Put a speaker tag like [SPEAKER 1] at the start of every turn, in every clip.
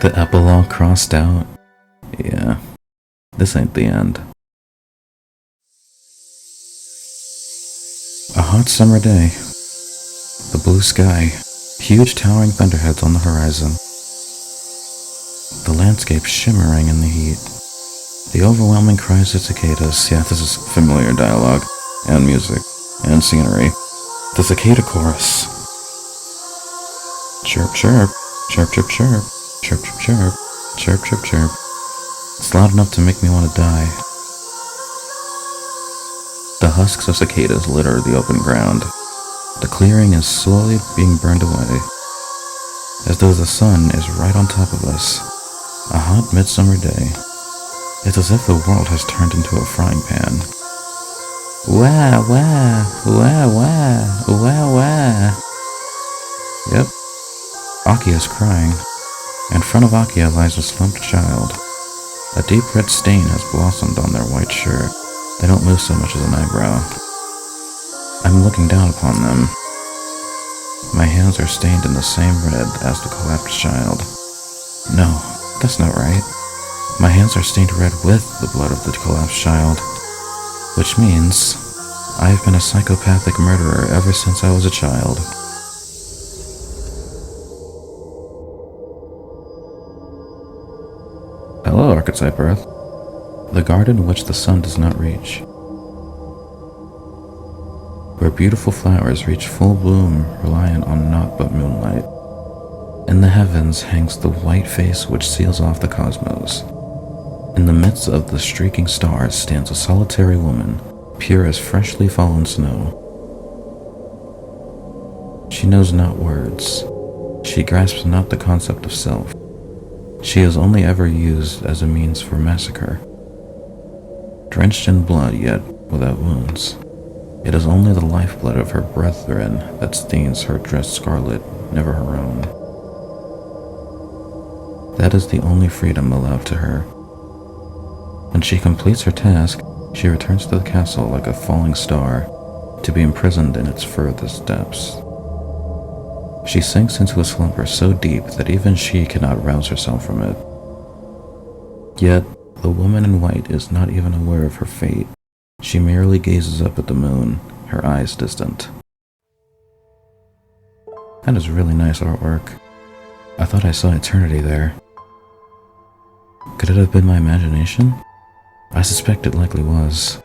[SPEAKER 1] The epilogue crossed out? Yeah, this ain't the end. A hot summer day. The blue sky. Huge towering thunderheads on the horizon. The landscape shimmering in the heat. The overwhelming cries of cicadas. Yeah, this is familiar dialogue, and music, and scenery. The cicada chorus. Chirp, chirp, chirp, chirp, chirp, chirp, chirp, chirp, chirp, chirp, chirp. It's loud enough to make me want to die. The husks of cicadas litter the open ground. The clearing is slowly being burned away, as though the sun is right on top of us. A hot midsummer day. It's as if the world has turned into a frying pan. Wah, wah, wah, wah, wah, wah. Yep. Aki is crying. In front of Aki lies a slumped child. A deep red stain has blossomed on their white shirt. They don't move so much as an eyebrow. I'm looking down upon them. My hands are stained in the same red as the collapsed child. No, that's not right. My hands are stained red with the blood of the collapsed child, which means I've been a psychopathic murderer ever since I was a child. Hello, Archetype Earth. The garden which the sun does not reach. Where beautiful flowers reach full bloom, reliant on naught but moonlight. In the heavens hangs the white face which seals off the cosmos. In the midst of the streaking stars stands a solitary woman, pure as freshly fallen snow. She knows not words. She grasps not the concept of self. She is only ever used as a means for massacre. Drenched in blood, yet without wounds. It is only the lifeblood of her brethren that stains her dress scarlet, never her own. That is the only freedom allowed to her. When she completes her task, she returns to the castle like a falling star, to be imprisoned in its furthest depths. She sinks into a slumber so deep that even she cannot rouse herself from it. Yet, the woman in white is not even aware of her fate. She merely gazes up at the moon, her eyes distant. That is really nice artwork. I thought I saw eternity there. Could it have been my imagination? I suspect it likely was.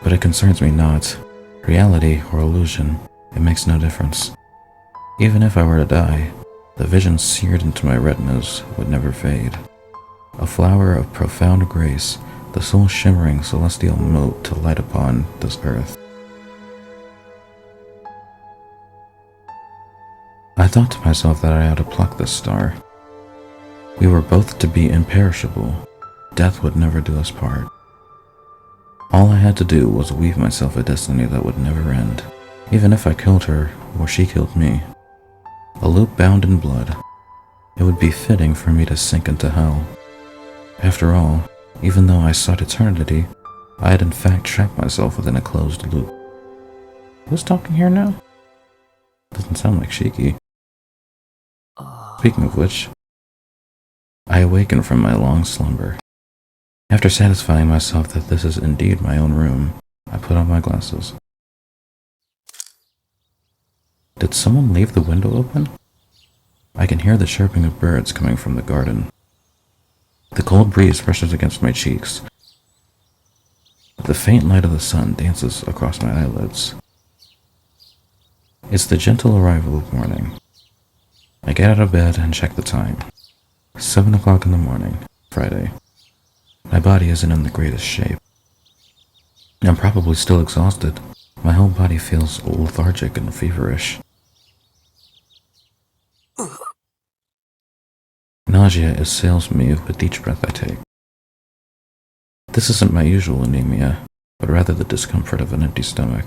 [SPEAKER 1] But it concerns me not. Reality or illusion, it makes no difference. Even if I were to die, the vision seared into my retinas would never fade. A flower of profound grace, the sole shimmering celestial mote to light upon this earth. I thought to myself that I ought to pluck this star. We were both to be imperishable. Death would never do us part. All I had to do was weave myself a destiny that would never end, even if I killed her or she killed me. A loop bound in blood. It would be fitting for me to sink into hell. After all, even though I sought eternity, I had in fact trapped myself within a closed loop. Who's talking here now? Doesn't sound like Shiki. Speaking of which, I awaken from my long slumber. After satisfying myself that this is indeed my own room, I put on my glasses. Did someone leave the window open? I can hear the chirping of birds coming from the garden. The cold breeze brushes against my cheeks. The faint light of the sun dances across my eyelids. It's the gentle arrival of morning. I get out of bed and check the time. 7 o'clock in the morning, Friday. My body isn't in the greatest shape. I'm probably still exhausted. My whole body feels lethargic and feverish. Nausea assails me with each breath I take. This isn't my usual anemia, but rather the discomfort of an empty stomach.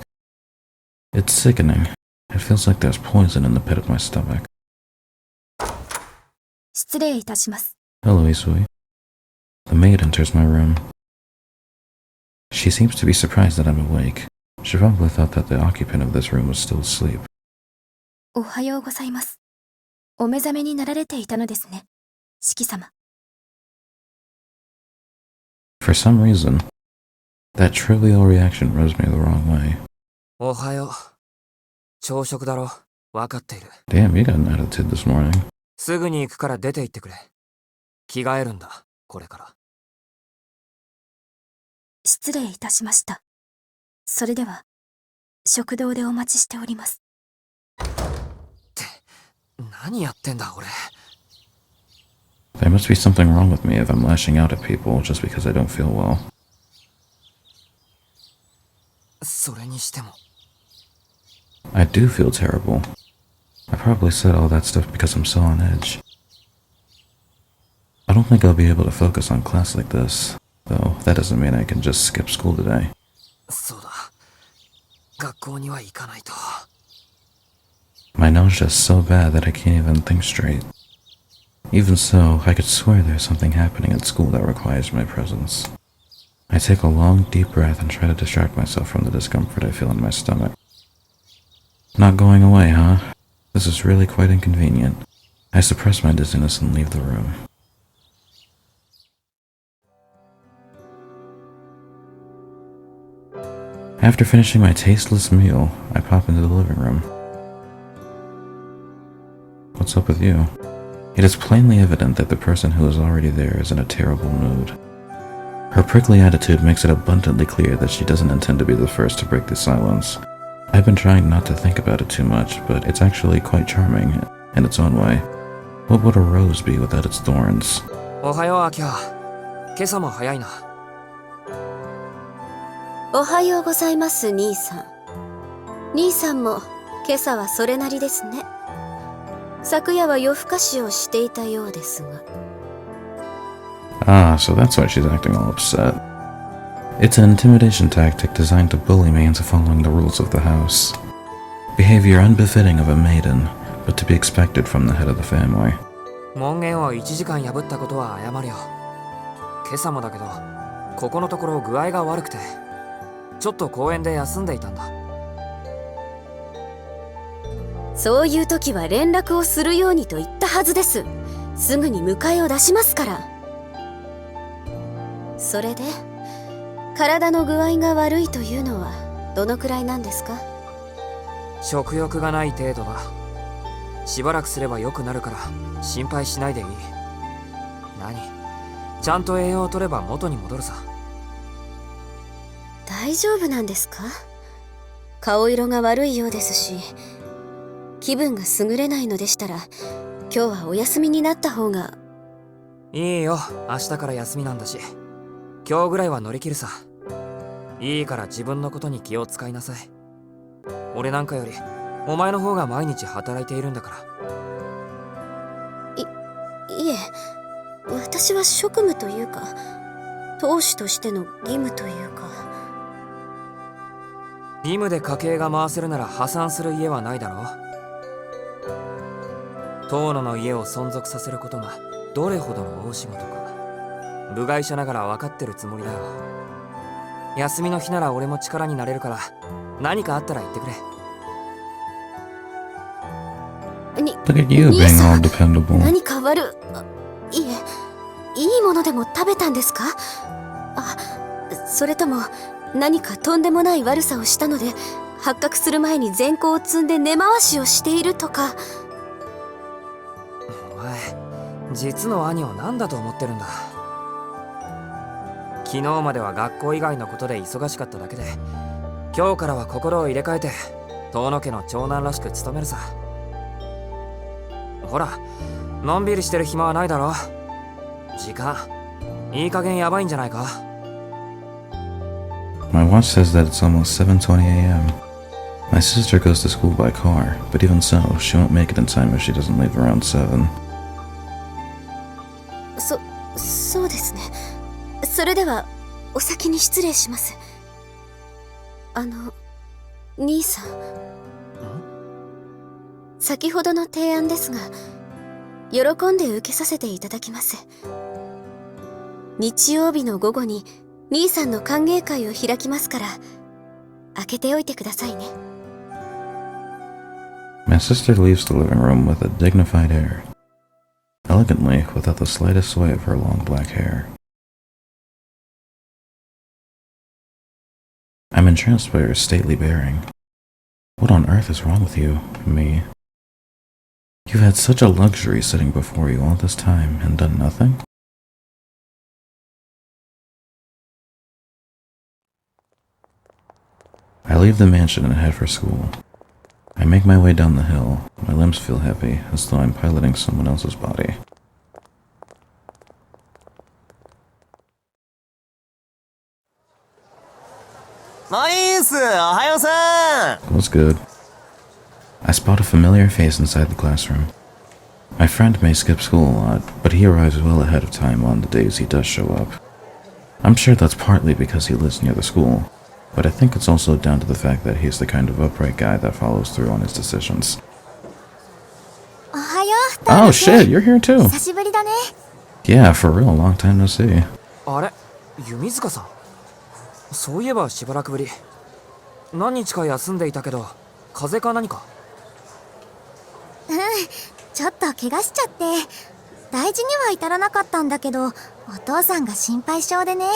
[SPEAKER 1] It's sickening. It feels like there's poison in the pit of my stomach.
[SPEAKER 2] 失礼いたします。
[SPEAKER 1] Hello, Isui. The maid enters my room. She seems to be surprised that I'm awake. She probably thought that the occupant of this room was still asleep.
[SPEAKER 2] おはようございます。お目覚めになられていたのですね。シキ様。
[SPEAKER 1] For some reason, that trivial reaction rubs me the wrong way.
[SPEAKER 3] おはよう。朝食だろ。わかっている。
[SPEAKER 1] Damn, you got an attitude this morning.
[SPEAKER 3] すぐに行くから出て行ってくれ。着替えるんだ、これから。
[SPEAKER 2] 失礼いたしました。それでは、食堂でお待ちしております。
[SPEAKER 3] って、何やってんだ、俺。
[SPEAKER 1] There must be something wrong with me if I'm lashing out at people just because I don't feel well.
[SPEAKER 3] それにしても。
[SPEAKER 1] I do feel terrible. I probably said all that stuff because I'm so on edge. I don't think I'll be able to focus on class like this, though that doesn't mean I can just skip school today.
[SPEAKER 3] そうだ。学校には行かないと。
[SPEAKER 1] My nose is so bad that I can't even think straight. Even so, I could swear there's something happening at school that requires my presence. I take a long, deep breath and try to distract myself from the discomfort I feel in my stomach. Not going away, huh? This is really quite inconvenient. I suppress my dizziness and leave the room. After finishing my tasteless meal, I pop into the living room. What's up with you? It is plainly evident that the person who is already there is in a terrible mood. Her prickly attitude makes it abundantly clear that she doesn't intend to be the first to break the silence. I've been trying not to think about it too much, but it's actually quite charming in its own way. What would a rose be without its thorns?
[SPEAKER 3] おはよう、アキラ。今朝も早いな。
[SPEAKER 4] おはようございます、兄さん。兄さんも今朝はそれなりですね。昨夜は夜更かしをしていたようですが。
[SPEAKER 1] Ah, so that's why she's acting all upset. It's an intimidation tactic designed to bully me into following the rules of the house. Behavior unbefitting of a maiden, but to be expected from the head of the family.
[SPEAKER 3] 門限を1時間破ったことは謝るよ。今朝もだけど、ここのところ具合が悪くて、ちょっと公園で休んでいたんだ。
[SPEAKER 4] そういう時は連絡をするようにと言ったはずです。すぐに迎えを出しますから。それで、体の具合が悪いというのはどのくらいなんですか？
[SPEAKER 3] 食欲がない程度だ。しばらくすれば良くなるから心配しないでいい。何？ちゃんと栄養を取れば元に戻るさ。
[SPEAKER 4] 大丈夫なんですか？顔色が悪いようですし、気分が優れないのでしたら今日はお休みになった方が。
[SPEAKER 3] いいよ、明日から休みなんだし、今日ぐらいは乗り切るさ。いいから自分のことに気を使いなさい。俺なんかよりお前の方が毎日働いているんだから。
[SPEAKER 4] いえ、私は職務というか当主としての義務というか。
[SPEAKER 3] 義務で家計が回せるなら破産する家はないだろう。遠野の家を存続させることがどれほどの大仕事か、部外者ながら分かってるつもりだよ。休みの日なら俺も力になれるから、何かあったら言ってくれ。
[SPEAKER 1] Look at you being all dependable.
[SPEAKER 4] 何かいえ、いいものでも食べたんですか？あ、それとも何かとんでもない悪さをしたので発覚する前に善行を積んで根回しをしているとか。
[SPEAKER 3] お前、実の兄を何だと思ってるんだ。昨日までは学校以外のことで忙しかっただけで、今日からは心を入れ替えて遠野家の長男らしく務めるさ。ほら、のんびりしてる暇はないだろ。時間いい加減やばいんじゃないか。
[SPEAKER 1] My watch says that it's almost 7:20 a.m. My sister goes to school by car, but even so, she won't make it in time if she doesn't leave around 7.
[SPEAKER 4] そうですね。それではお先に失礼します。兄さん、先ほどの提案ですが喜んで受けさせていただきます。日曜日の午後に兄さんの歓迎会を開きますから開けておいてくださいね。
[SPEAKER 1] My sister leaves the living room with a dignified air. elegantly without the slightest sway of her long black hair. I'm entranced by her stately bearing. What on earth is wrong with you, me? You've had such a luxury sitting before you all this time and done nothing? I leave the mansion and head for school. I make my way down the hill. My limbs feel heavy, as though I'm piloting someone else's body.
[SPEAKER 5] Nice! Ohayo-san!
[SPEAKER 1] What's good? I spot a familiar face inside the classroom. My friend may skip school a lot, but he arrives well ahead of time on the days he does show up. I'm sure that's partly because he lives near the school, but I think it's also down to the fact that he's the kind of upright guy that follows through on his decisions. Oh shit, you're here too.
[SPEAKER 4] 久しぶりだね。
[SPEAKER 1] Yeah, for real, long time no see.
[SPEAKER 3] あれ弓塚さん。そういえばしばらくぶり。何日か休んでいたけど、風邪か何か？
[SPEAKER 4] ちょっと怪我しちゃって。大事には至らなかったんだけど、お父さんが心配性でね。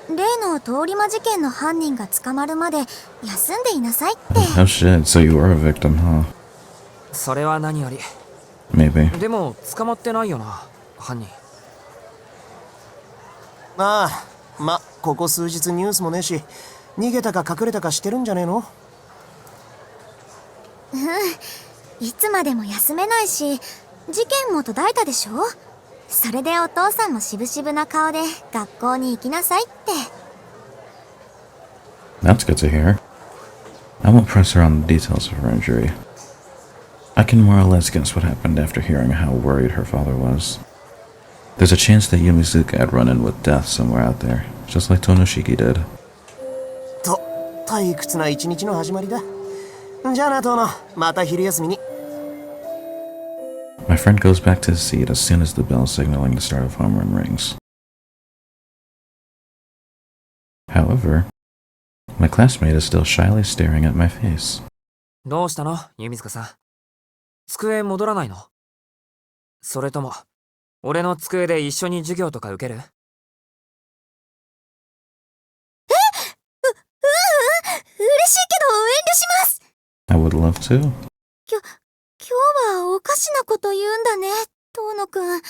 [SPEAKER 4] 例の通り魔事件の犯人が捕まるまで休んでいなさいって。
[SPEAKER 1] Oh shit, so you were a victim, huh?
[SPEAKER 3] それは何より。
[SPEAKER 1] Maybe.
[SPEAKER 3] でも捕まってないよな、犯人。
[SPEAKER 5] ああ、ま、ここ数日ニュースもねえし、逃げたか隠れたかしてるんじゃねえの？
[SPEAKER 4] いつまでも休めないし、事件も途絶えたでしょ？それでお父さんも渋々な顔で学校に行きなさいって。
[SPEAKER 1] That's good to hear. I won't press her on the details of her injury. I can more or less guess what happened after hearing how worried her father was. There's a chance that Yumizuka had run in with death somewhere out there, just like Tonoshiki did.
[SPEAKER 5] と、退屈な一日の始まりだ。じゃあな、トノ、また昼休みに。
[SPEAKER 1] My friend goes back to his seat as soon as the bell signaling the start of homeroom rings. However, my classmate is still shyly staring at my face.
[SPEAKER 3] どうしたの、弓塚さん。机戻らないの？それとも、俺の机で一緒に授業とか受ける？
[SPEAKER 4] 嬉しいけど遠慮します。
[SPEAKER 1] I would love to.
[SPEAKER 4] 今日はおかしなこと言うんだね、遠野くん。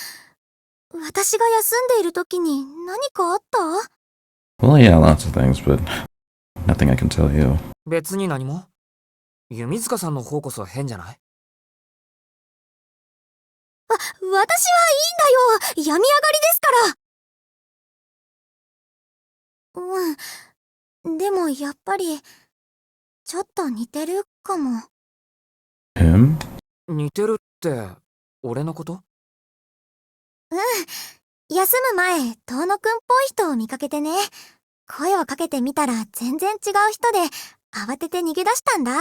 [SPEAKER 4] 私が休んでいる時に何かあった？
[SPEAKER 1] Well, yeah, lots of things, but nothing I can tell you.
[SPEAKER 3] 別に何も。弓塚さんの方こそ変じゃない？
[SPEAKER 4] 私はいいんだよ。病み上がりですから。でもやっぱりちょっと似てるかも。
[SPEAKER 1] Him?
[SPEAKER 3] 似てるって俺のこと？
[SPEAKER 4] 休む前遠野くんっぽい人を見かけてね。声をかけてみたら全然違う人で慌てて逃げ出したんだ。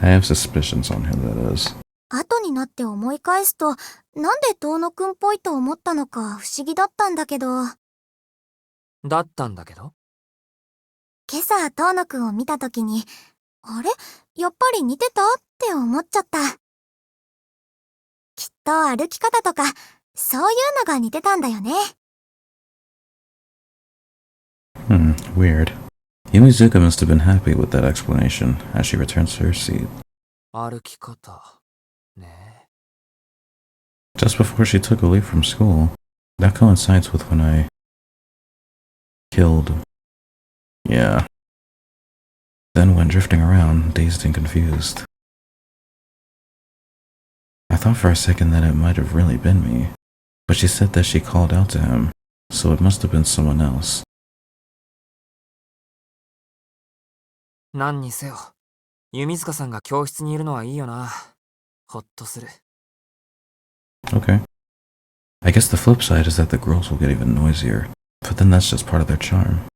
[SPEAKER 1] I have suspicions on who that is.
[SPEAKER 4] 後になって思い返すと、なんで遠野くんっぽいと思ったのか不思議だったんだけど。
[SPEAKER 3] だったんだけど？
[SPEAKER 4] 今朝遠野くんを見たときに、あれ？やっぱり似てたって思っちゃった。きっと歩き方とか、そういうのが似てたんだよね。
[SPEAKER 1] Weird. Yumizuka must have been happy with that explanation as she returns to her seat.
[SPEAKER 3] 歩き方ね。
[SPEAKER 1] Just before she took a leave from school, that coincides with when I killed. Yeah. Then went drifting around, dazed and confused. I thought for a second that it might have really been me, but she said that she called out to him, so it must have been someone else.
[SPEAKER 3] 何にせよ、弓塚さんが教室にいるのはいいよな。ほっとする。
[SPEAKER 1] Okay. I guess the flip side is that the girls will get even noisier, but then that's just part of their charm.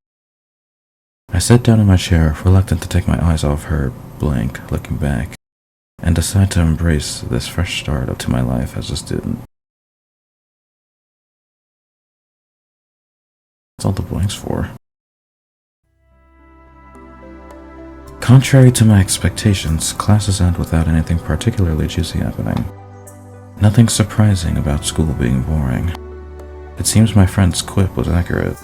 [SPEAKER 1] I sat down in my chair, reluctant to take my eyes off her, blank, looking back, and decide to embrace this fresh start to my life as a student. What's all the blanks for? Contrary to my expectations, classes end without anything particularly juicy happening. Nothing surprising about school being boring. It seems my friend's quip was accurate.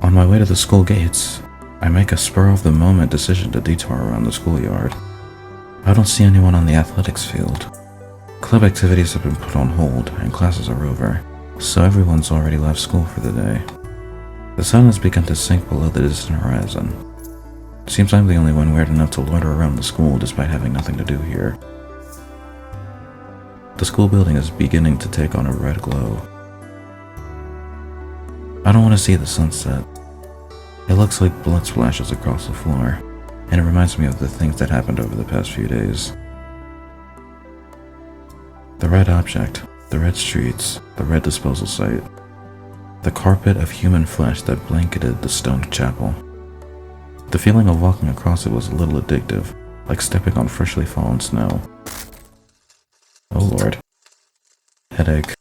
[SPEAKER 1] On my way to the school gates, I make a spur-of-the-moment decision to detour around the schoolyard. I don't see anyone on the athletics field. Club activities have been put on hold and classes are over, so everyone's already left school for the day. The sun has begun to sink below the distant horizon. Seems I'm the only one weird enough to loiter around the school despite having nothing to do here. The school building is beginning to take on a red glow. I don't want to see the sunset. It looks like blood splashes across the floor, and it reminds me of the things that happened over the past few days. The red object, the red streets, the red disposal site, the carpet of human flesh that blanketed the stone chapel. The feeling of walking across it was a little addictive, like stepping on freshly fallen snow. Oh lord. Headache.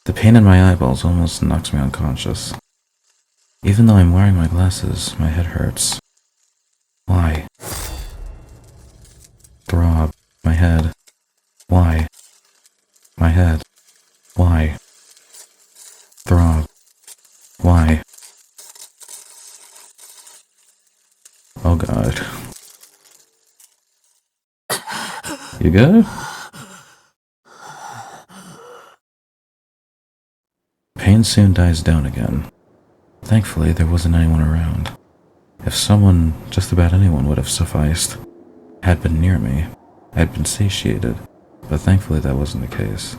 [SPEAKER 1] The pain in my eyeballs almost knocks me unconscious. Even though I'm wearing my glasses, my head hurts. Why? Throb. My head. Why? My head. Why? Throb. Why? Oh god. You good? Pain soon dies down again. Thankfully, there wasn't anyone around. If someone, just about anyone, would have sufficed, had been near me, I'd been satiated, but thankfully that wasn't the case.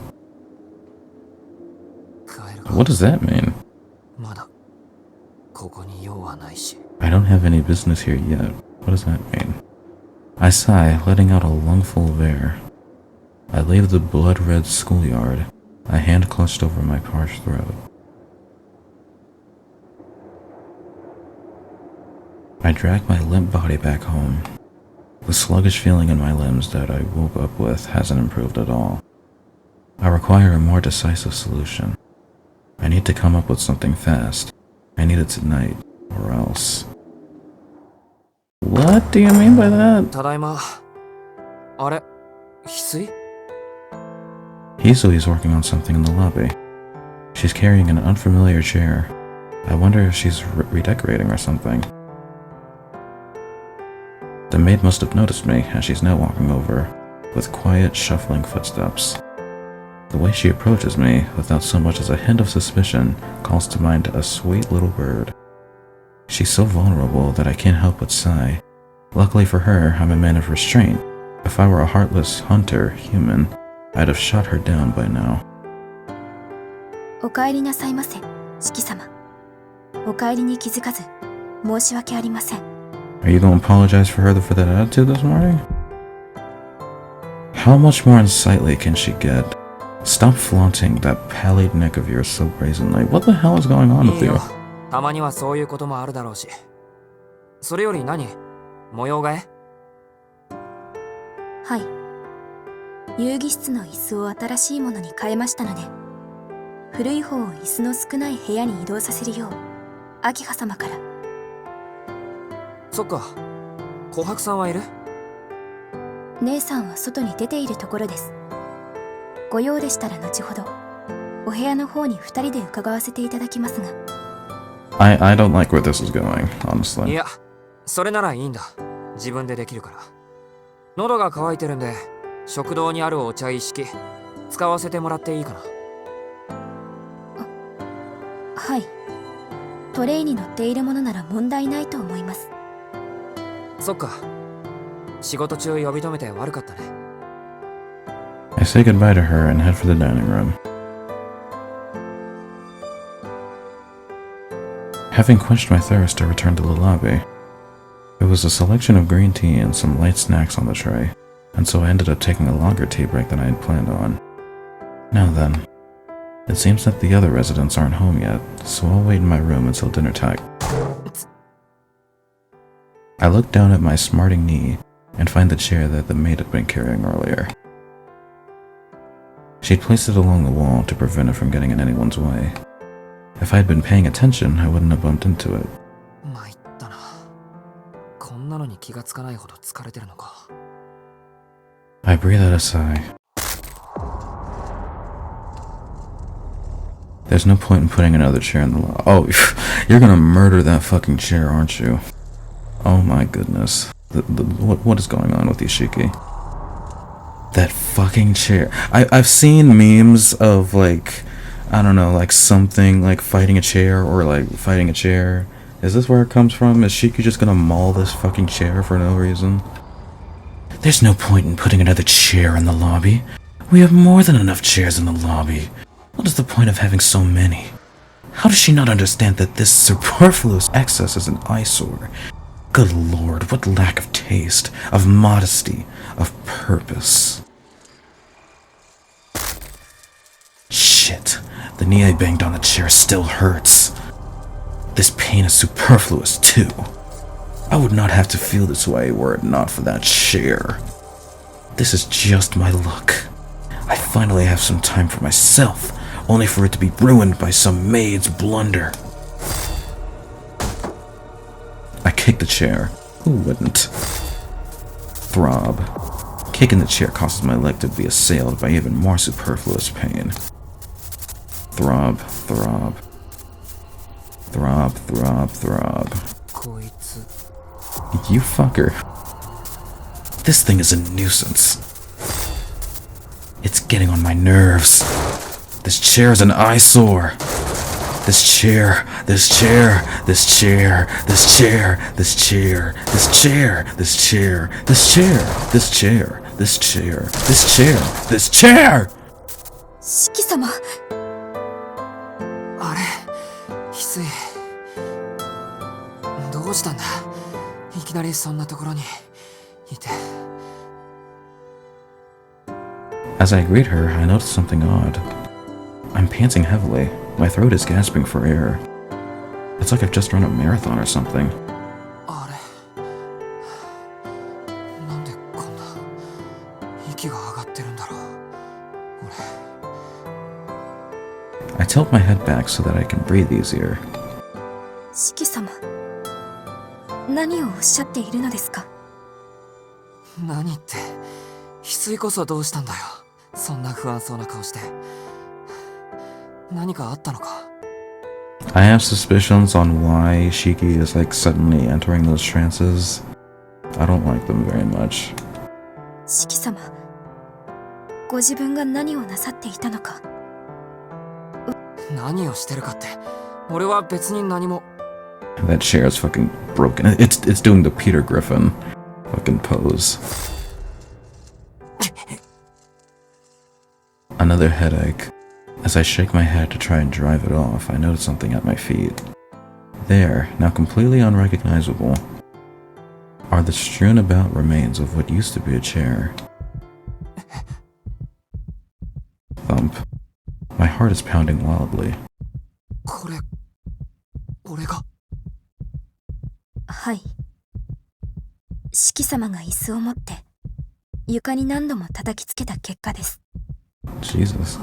[SPEAKER 1] What does that mean? I don't have any business here yet. What does that mean? I sigh, letting out a lungful of air. I leave the blood-red schoolyard, a hand clutched over my parched throat. I drag my limp body back home. The sluggish feeling in my limbs that I woke up with hasn't improved at all. I require a more decisive solution. I need to come up with something fast. I need it tonight, or else. What do you mean by that?
[SPEAKER 3] ただいま。あれ、翡翠?
[SPEAKER 1] Hizui's working on something in the lobby. She's carrying an unfamiliar chair. I wonder if she's redecorating or something. The maid must have noticed me, as she's now walking over, with quiet, shuffling footsteps. The way she approaches me, without so much as a hint of suspicion, calls to mind a sweet little bird. She's so vulnerable that I can't help but sigh. Luckily for her, I'm a man of restraint. If I were a heartless hunter, human, I'd have shot her down by now.
[SPEAKER 2] お帰りなさいませ、四季様。お帰りに気づかず、申し訳ありません。
[SPEAKER 1] Are you gonna apologize for her for that attitude this morning? How much more unsightly can she get? Stop flaunting that pallid neck of yours so brazenly. What the hell is going on with you?
[SPEAKER 3] たまにはそういうこともあるだろうし。それより何？模様替え？
[SPEAKER 2] はい。遊戯室の椅子を新しいものに変えましたので、古い方を椅子の少ない部屋に移動させるよう、秋葉様から。
[SPEAKER 3] そっか。琥珀さんはいる？
[SPEAKER 2] 姉さんは外に出ているところです。ご用でしたら後ほど、お部屋の方に二人で伺わせていただきますが。
[SPEAKER 1] I don't like where this is going, honestly.
[SPEAKER 3] いや、それならいいんだ。自分でできるから。喉が渇いてるんで、食堂にあるお茶一式、使わせてもらっていいかな。
[SPEAKER 2] はい。トレイに乗っているものなら問題ないと思います。
[SPEAKER 3] そっか。仕事中呼び止めて悪かったね。
[SPEAKER 1] I say goodbye to her and head for the dining room. Having quenched my thirst, I returned to the lobby. There was a selection of green tea and some light snacks on the tray, and so I ended up taking a longer tea break than I had planned on. Now then, it seems that the other residents aren't home yet, so I'll wait in my room until dinner time. I look down at my smarting knee and find the chair that the maid had been carrying earlier. She'd placed it along the wall to prevent it from getting in anyone's way. If I had been paying attention, I wouldn't have bumped into it.
[SPEAKER 3] んなのに気がつかないほど疲れてるのか。
[SPEAKER 1] I breathe out a sigh. There's no point in putting another chair in the lobby. Oh, you're gonna murder that fucking chair, aren't you? Oh my goodness. What is going on with you, Shiki? That fucking chair. I've seen memes of, like, I don't know, like something like fighting a chair or like fighting a chair. Is this where it comes from? Is Shiki just gonna maul this fucking chair for no reason? There's no point in putting another chair in the lobby. We have more than enough chairs in the lobby. What is the point of having so many? How does she not understand that this superfluous excess is an eyesore? Good lord, what lack of taste, of modesty, of purpose. Shit, the knee I banged on the chair still hurts. This pain is superfluous too. I would not have to feel this way were it not for that chair. This is just my luck. I finally have some time for myself, only for it to be ruined by some maid's blunder. I kick the chair. Who wouldn't? Throb. Kicking the chair causes my leg to be assailed by even more superfluous pain. Throb, throb. Throb, throb, throb.
[SPEAKER 3] こいつ
[SPEAKER 1] You fucker. This thing is a nuisance. It's getting on my nerves. This chair is an eyesore. This chair, this chair, this chair, this chair, this chair, this chair, this chair, this chair, this chair, this chair, this chair, this chair!
[SPEAKER 4] 四季様、
[SPEAKER 3] あれ翡翠どうしたんだ。いきなりそんなところにいて。
[SPEAKER 1] As I greet her, I notice something odd. I'm panting heavily. My throat is gasping for air. It's like I've just run a marathon or something.
[SPEAKER 3] あれなんでこんな息が上がってるんだろう。俺
[SPEAKER 1] I tilt my head back so that I can breathe easier.
[SPEAKER 2] 四季様、何をおっしゃっているのですか？
[SPEAKER 3] 何って翡翠こそどうしたんだよ。そんな不安そうな顔して。何かあったのか。
[SPEAKER 1] I have suspicions on why Shiki is like suddenly entering those trances. I don't like them very much.
[SPEAKER 2] 四季様、ご自分が何をなさっていたのか。
[SPEAKER 3] 何をしてるかって俺は別に何も。
[SPEAKER 1] That chair is fucking broken. It's doing the Peter Griffin fucking pose. Another headache. As I shake my head to try and drive it off, I notice something at my feet. There, now completely unrecognizable, are the strewn about remains of what used to be a chair. Thump. My heart is pounding wildly.
[SPEAKER 3] これ俺が。
[SPEAKER 2] はい。四季様が椅子を持って床に何度も叩きつけた結果です。
[SPEAKER 1] Jesus.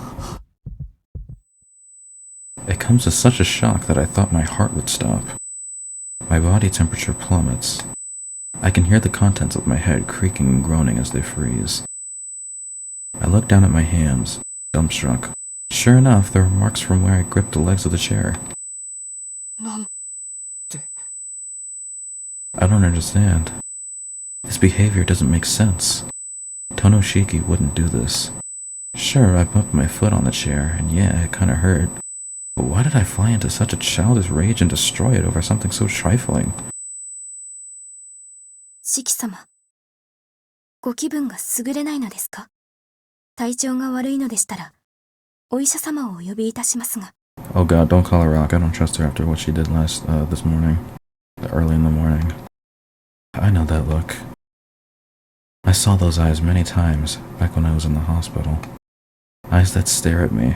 [SPEAKER 1] It comes as such a shock that I thought my heart would stop. My body temperature plummets. I can hear the contents of my head creaking and groaning as they freeze. I look down at my hands, dumbstruck. Sure enough, there are marks from where I gripped the legs of the chair.
[SPEAKER 3] なん
[SPEAKER 1] I don't understand. This behavior doesn't make sense. Tonoshiki wouldn't do this. Sure, I bumped my foot on the chair, and yeah, it kinda hurt. But why did I fly into such a childish rage and destroy it over something so trifling?
[SPEAKER 2] 四季様、ご気分が優れないのですか？体調が悪いのでしたら、お医者様をお呼びいたしますが。
[SPEAKER 1] Oh god, don't call her Rock. I don't trust her after what she did this morning. Early in the morning. I know that look. I saw those eyes many times back when I was in the hospital. Eyes that stare at me.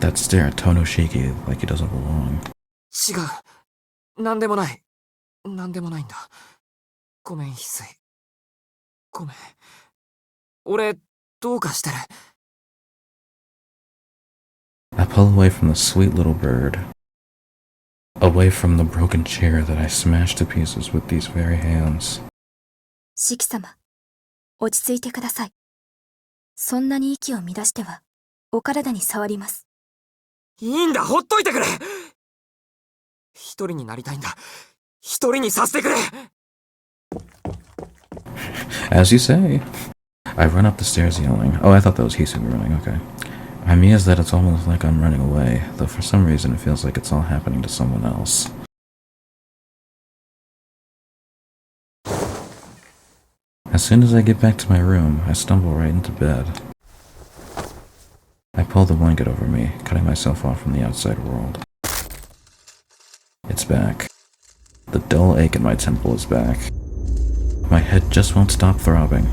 [SPEAKER 1] That stare at Tonoshiki like he doesn't belong.
[SPEAKER 3] 違う。なんでもない。なんでもないんだ。ごめん翡翠。ごめん。俺どうかしてる。
[SPEAKER 1] I pull away from the sweet little bird. Away from the broken chair that I smashed to pieces with these very hands.
[SPEAKER 2] シキ様、落ち着いてください。そんなに息を乱しては、お体に触ります。
[SPEAKER 3] いいんだ、ほっといてくれ。一人になりたいんだ。一人にさせてくれ。
[SPEAKER 1] As you say. I run up the stairs yelling. Oh, I thought that was Hisumi running, okay. I mean is that it's almost like I'm running away, though for some reason it feels like it's all happening to someone else. As soon as I get back to my room, I stumble right into bed. I pull the blanket over me, cutting myself off from the outside world. It's back. The dull ache in my temple is back. My head just won't stop throbbing.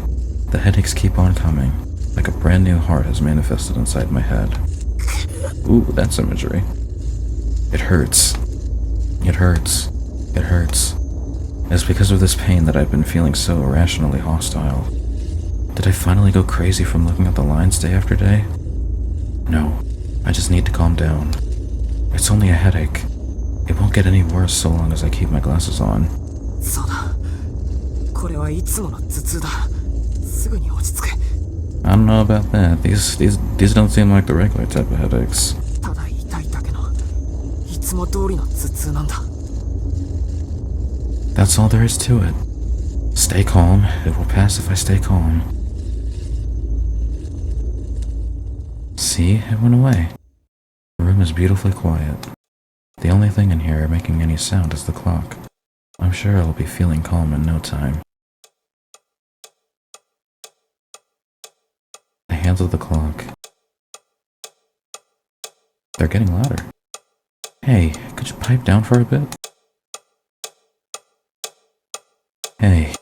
[SPEAKER 1] The headaches keep on coming, like a brand new heart has manifested inside my head. Ooh, that's imagery. It hurts. It hurts. It hurts. It's because of this pain that I've been feeling so irrationally hostile. Did I finally go crazy from looking at the lines day after day? No, I just need to calm down. It's only a headache. It won't get any worse so long as I keep my glasses on.
[SPEAKER 3] そうだ。これはいつもの頭痛だ。すぐに落ち着く。
[SPEAKER 1] I don't know about that. These don't seem like the regular type of headaches.
[SPEAKER 3] ただ痛いだけのいつも通りの頭痛なんだ。
[SPEAKER 1] That's all there is to it. Stay calm. It will pass if I stay calm. See, it went away. The room is beautifully quiet. The only thing in here making any sound is the clock. I'm sure I'll be feeling calm in no time. The hands of the clock. They're getting louder. Hey, could you pipe down for a bit? Hey.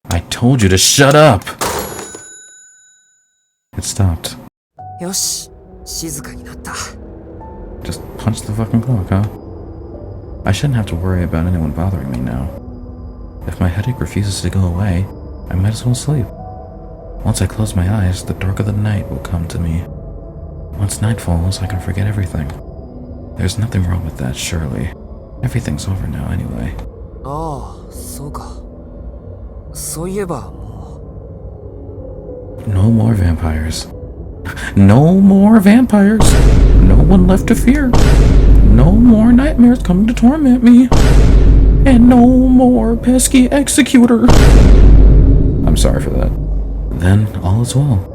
[SPEAKER 1] I told you to shut up! It stopped.
[SPEAKER 3] よし、静かになった。
[SPEAKER 1] Just punch the fucking clock, huh? I shouldn't have to worry about anyone bothering me now. If my headache refuses to go away, I might as well sleep. Once I close my eyes, the dark of the night will come to me. Once night falls, I can forget everything. There's nothing wrong with that, surely. Everything's over now anyway.
[SPEAKER 3] ああ、そうか。そういえばも
[SPEAKER 1] No more vampires. No more vampires. No one left to fear. No more nightmares coming to torment me. And no more pesky executor. I'm sorry for that. Then all is well.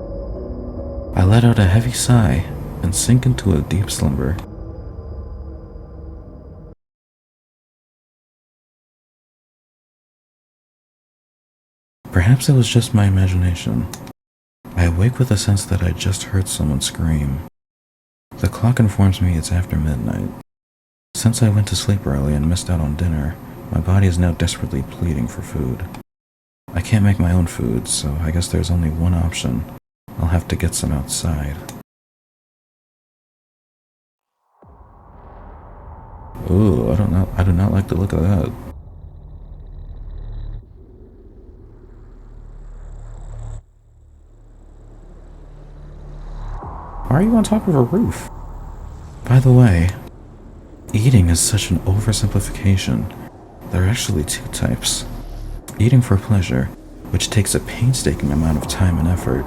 [SPEAKER 1] I let out a heavy sigh and sink into a deep slumber. Perhaps it was just my imagination. I awake with a sense that I just heard someone scream. The clock informs me it's after midnight. Since I went to sleep early and missed out on dinner, my body is now desperately pleading for food. I can't make my own food, so I guess there's only one option. I'll have to get some outside. Ooh, I do not like the look of that. Why are you on top of a roof? By the way, eating is such an oversimplification. There are actually two types. Eating for pleasure, which takes a painstaking amount of time and effort,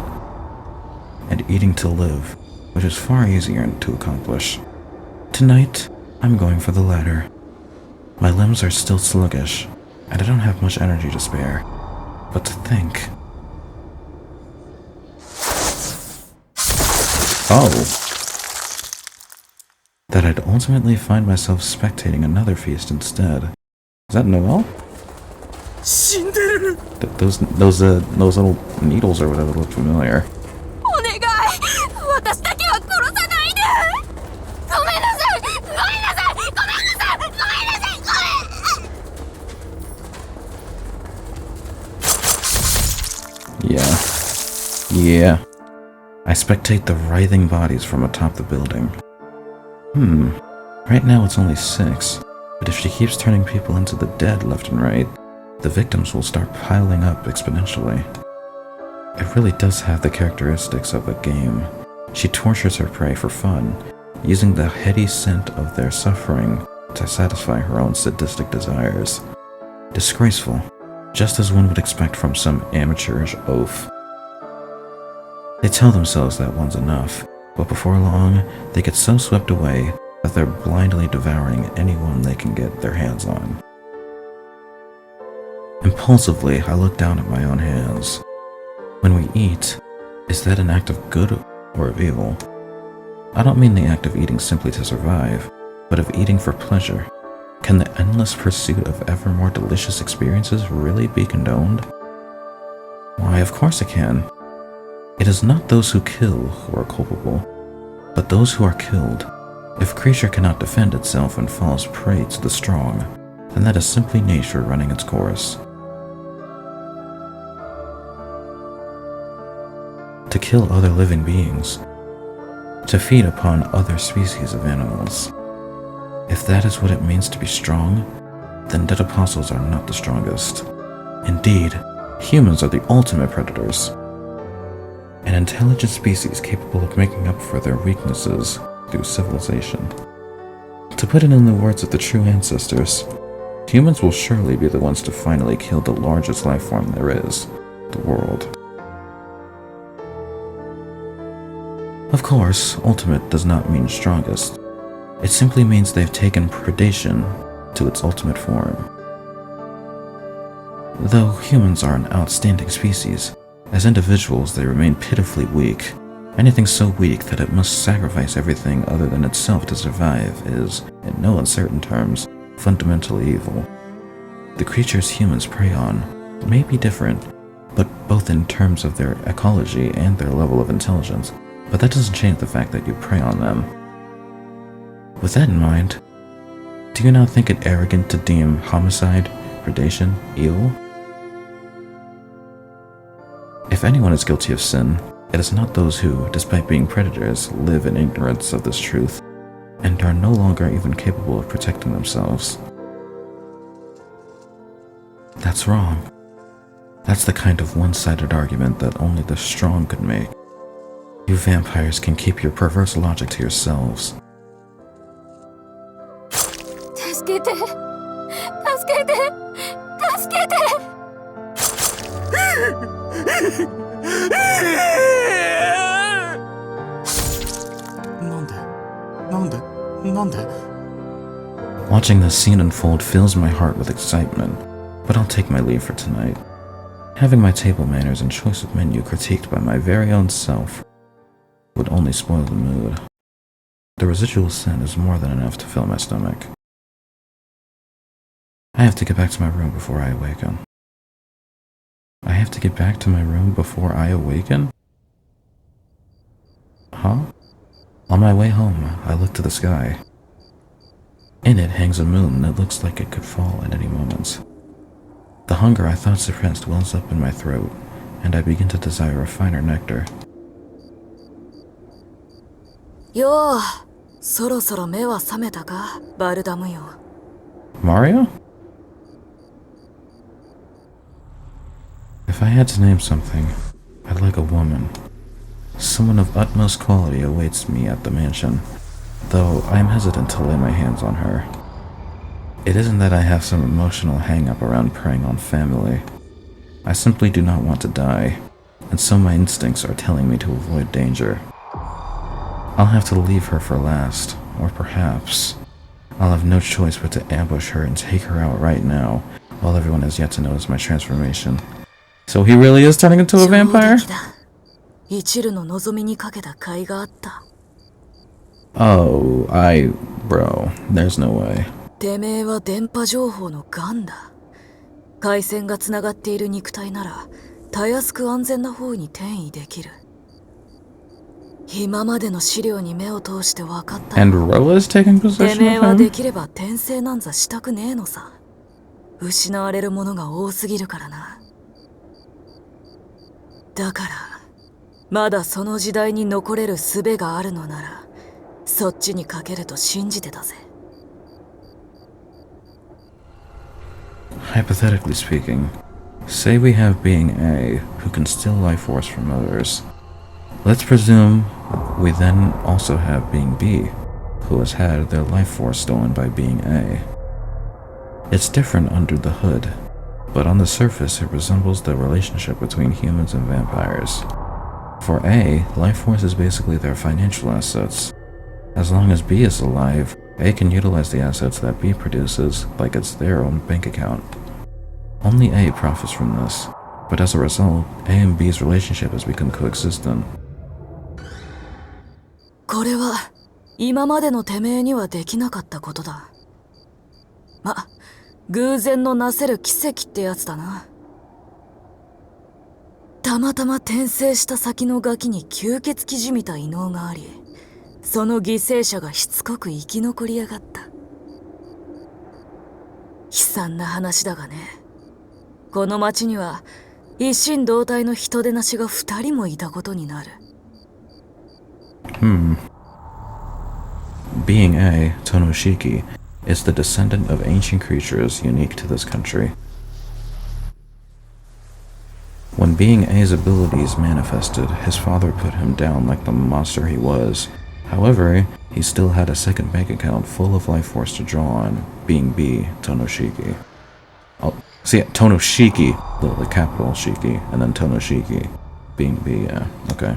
[SPEAKER 1] and eating to live, which is far easier to accomplish. Tonight, I'm going for the latter. My limbs are still sluggish, and I don't have much energy to spare. But to think... Oh. That I'd ultimately find myself spectating another feast instead. Is that Noelle?
[SPEAKER 3] 死んでる。
[SPEAKER 1] Those little needles or whatever look familiar.
[SPEAKER 4] お願い、私だけは殺さないで。ごめんなさい、ごめんなさい、ごめんなさい、ごめんなさい、ごめん。
[SPEAKER 1] Yeah. I spectate the writhing bodies from atop the building. Right now it's only 6, but if she keeps turning people into the dead left and right, the victims will start piling up exponentially. It really does have the characteristics of a game. She tortures her prey for fun, using the heady scent of their suffering to satisfy her own sadistic desires. Disgraceful, just as one would expect from some amateurish oaf. They tell themselves that one's enough, but before long, they get so swept away that they're blindly devouring anyone they can get their hands on. Impulsively, I look down at my own hands. When we eat, is that an act of good or of evil? I don't mean the act of eating simply to survive, but of eating for pleasure. Can the endless pursuit of ever more delicious experiences really be condoned? Why, of course it can. It is not those who kill who are culpable, but those who are killed. If a creature cannot defend itself and falls prey to the strong, then that is simply nature running its course. To kill other living beings, to feed upon other species of animals. If that is what it means to be strong, then dead apostles are not the strongest. Indeed, humans are the ultimate predators. An intelligent species capable of making up for their weaknesses through civilization. To put it in the words of the true ancestors, humans will surely be the ones to finally kill the largest life form there is, the world. Of course, ultimate does not mean strongest. It simply means they've taken predation to its ultimate form. Though humans are an outstanding species, as individuals they remain pitifully weak. Anything so weak that it must sacrifice everything other than itself to survive is, in no uncertain terms, fundamentally evil. The creatures humans prey on may be different, but both in terms of their ecology and their level of intelligence, but that doesn't change the fact that you prey on them. With that in mind, do you not think it arrogant to deem homicide, predation, evil? If anyone is guilty of sin, it is not those who, despite being predators, live in ignorance of this truth, and are no longer even capable of protecting themselves. That's wrong. That's the kind of one-sided argument that only the strong could make. You vampires can keep your perverse logic to yourselves.
[SPEAKER 4] 助けて助けて助けて
[SPEAKER 1] Watching this scene unfold fills my heart with excitement, but I'll take my leave for tonight. Having my table manners and choice of menu critiqued by my very own self would only spoil the mood. The residual sin is more than enough to fill my stomach. I have to get back to my room before I awaken. I have to get back to my room before I awaken? Huh? On my way home, I look to the sky. In it hangs a moon that looks like it could fall at any moment. The hunger I thought suppressed wells up in my throat, and I begin to desire a finer nectar.
[SPEAKER 6] よう、そろそろ目は覚めたか、バルダムよ。
[SPEAKER 1] Mario? If I had to name something, I'd like a woman. Someone of utmost quality awaits me at the mansion, though I am hesitant to lay my hands on her. It isn't that I have some emotional hang-up around preying on family. I simply do not want to die, and so my instincts are telling me to avoid danger. I'll have to leave her for last, or perhaps I'll have no choice but to ambush her and take her out right now, while everyone has yet to notice my transformation. So he really is turning into a vampire?
[SPEAKER 6] 一縷の望みにかけた甲斐があった。
[SPEAKER 1] Oh, bro, there's no way.
[SPEAKER 6] てめえは電波情報のガンだ。回線がつながっている肉体なら、たやすく安全な方に転移できる。今までの資料に目を通して分かった。
[SPEAKER 1] And Rolla's taking
[SPEAKER 6] て
[SPEAKER 1] possession
[SPEAKER 6] めえ
[SPEAKER 1] of
[SPEAKER 6] は
[SPEAKER 1] him?
[SPEAKER 6] できれば転生なんざしたくねえのさ。失われるものが多すぎるからな。だから、まだその時代に残れる術があるのなら、そっちにかけると信じてたぜ。
[SPEAKER 1] Hypothetically speaking, say we have being A who can steal life force from others. Let's presume we then also have being B, who has had their life force stolen by being A. It's different under the hood, but on the surface it resembles the relationship between humans and vampires. For A, life force is basically their financial assets. As long as B is alive, A can utilize the assets that B produces like it's their own bank account. Only A profits from this, but as a result, A and B's relationship has become coexistent.
[SPEAKER 6] これは今までのてめえにはできなかったことだ。ま、偶然のなせる奇跡ってやつだな。たまたま転生した先のガキに吸血鬼じみた異能があり、その犠牲者がしつこく生き残りやがった。悲惨な話だがね、この町には一心同体の人手なしが2人もいたことになる。
[SPEAKER 1] Being A, Tonoshiki, is the descendant of ancient creatures unique to this country. When Being A's abilities manifested, his father put him down like the monster he was. However, he still had a second bank account full of life force to draw on, being B, Tonoshiki. Oh, see, Tonoshiki, the capital Shiki, and then Tonoshiki, being B, yeah, okay.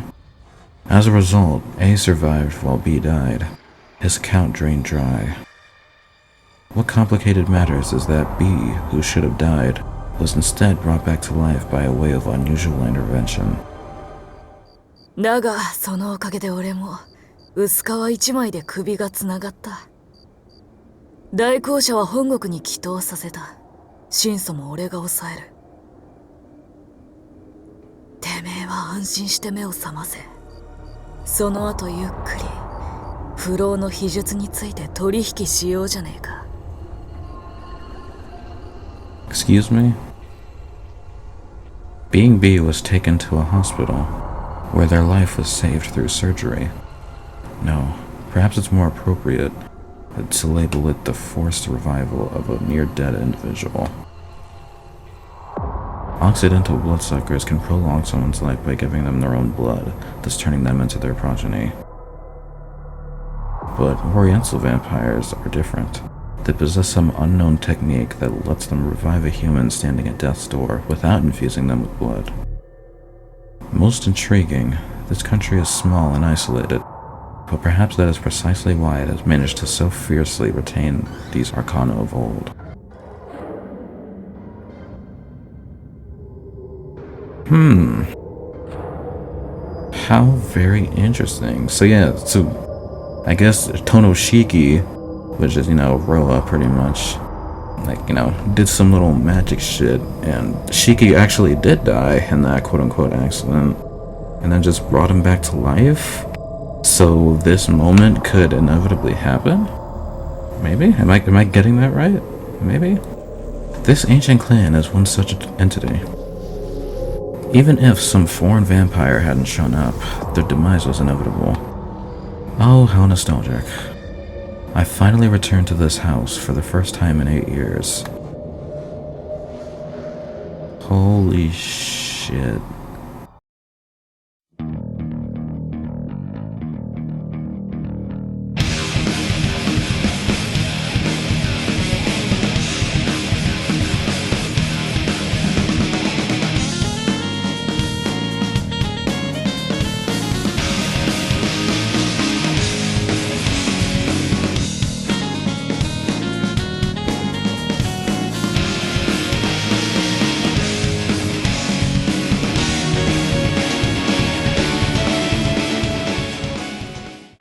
[SPEAKER 1] As a result, A survived while B died. His account drained dry. What complicated matters is that B, who should have died, was instead brought back to life by a way of unusual intervention.
[SPEAKER 6] だがそのおかげで俺も薄皮一枚で首がつながった。代行者は本国に帰投させた。心祖も俺が抑える。てめえは安心して目を覚ませ。その後ゆっくり不老の秘術について取引しようじゃねえか。
[SPEAKER 1] Excuse me? Being B was taken to a hospital, where their life was saved through surgery. No, perhaps it's more appropriate to label it the forced revival of a near-dead individual. Occidental bloodsuckers can prolong someone's life by giving them their own blood, thus turning them into their progeny. But Oriental vampires are different. They possess some unknown technique that lets them revive a human standing at death's door without infusing them with blood. Most intriguing, this country is small and isolated, but perhaps that is precisely why it has managed to so fiercely retain these arcana of old. How very interesting. So yeah, so I guess Tonoshiki, which is, Roa pretty much, did some little magic shit, and Shiki actually did die in that quote-unquote accident, and then just brought him back to life? So this moment could inevitably happen? Maybe? Am I getting that right? Maybe? This ancient clan is one such entity. Even if some foreign vampire hadn't shown up, their demise was inevitable. Oh, how nostalgic. I finally returned to this house for the first time in 8 years. Holy shit.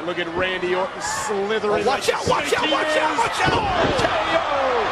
[SPEAKER 7] Look at Randy Orton slithering. Watch out, watch out, watch out, watch out!